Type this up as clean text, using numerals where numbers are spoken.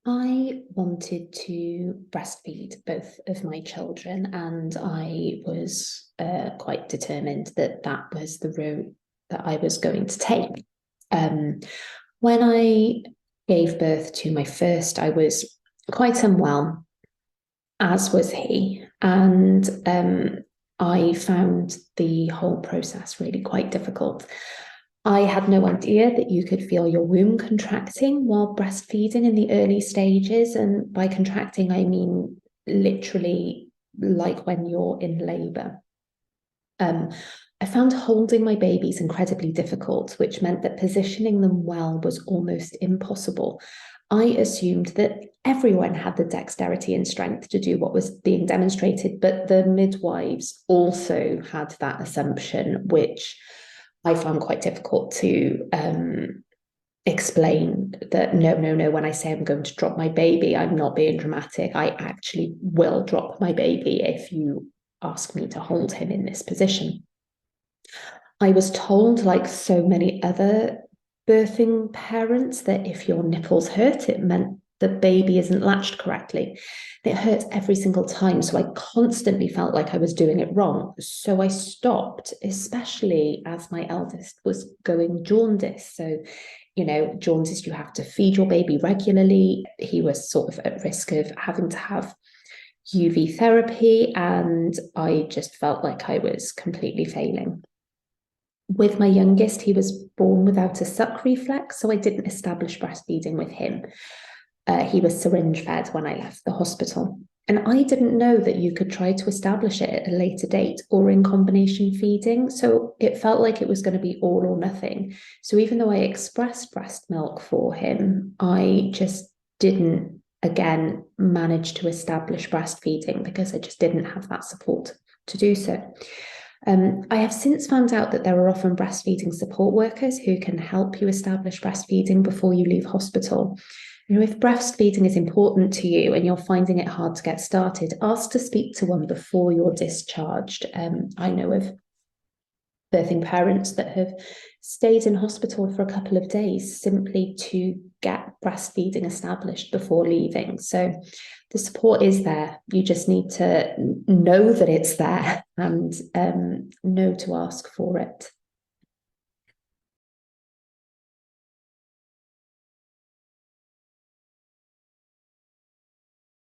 I wanted to breastfeed both of my children, and I was quite determined that that was the route that I was going to take. When I gave birth to my first, I was quite unwell, as was he, and I found the whole process really quite difficult. I had no idea that you could feel your womb contracting while breastfeeding in the early stages. And by contracting, I mean literally like when you're in labour. I found holding my babies incredibly difficult, which meant that positioning them well was almost impossible. I assumed that everyone had the dexterity and strength to do what was being demonstrated, but the midwives also had that assumption, which I found quite difficult to explain that no, when I say I'm going to drop my baby, I'm not being dramatic. I actually will drop my baby if you ask me to hold him in this position. I was told, like so many other birthing parents, that if your nipples hurt, it meant the baby isn't latched correctly. It hurt every single time. So I constantly felt like I was doing it wrong. So I stopped, especially as my eldest was going jaundice. So, jaundice, you have to feed your baby regularly. He was sort of at risk of having to have UV therapy, and I just felt like I was completely failing. With my youngest, he was born without a suck reflex, so I didn't establish breastfeeding with him. He was syringe fed when I left the hospital. And I didn't know that you could try to establish it at a later date or in combination feeding. So it felt like it was going to be all or nothing. So even though I expressed breast milk for him, I just didn't, again, manage to establish breastfeeding because I just didn't have that support to do so. I have since found out that there are often breastfeeding support workers who can help you establish breastfeeding before you leave hospital. If breastfeeding is important to you and you're finding it hard to get started, ask to speak to one before you're discharged. I know of birthing parents that have stayed in hospital for a couple of days simply to get breastfeeding established before leaving. So the support is there. You just need to know that it's there and know to ask for it.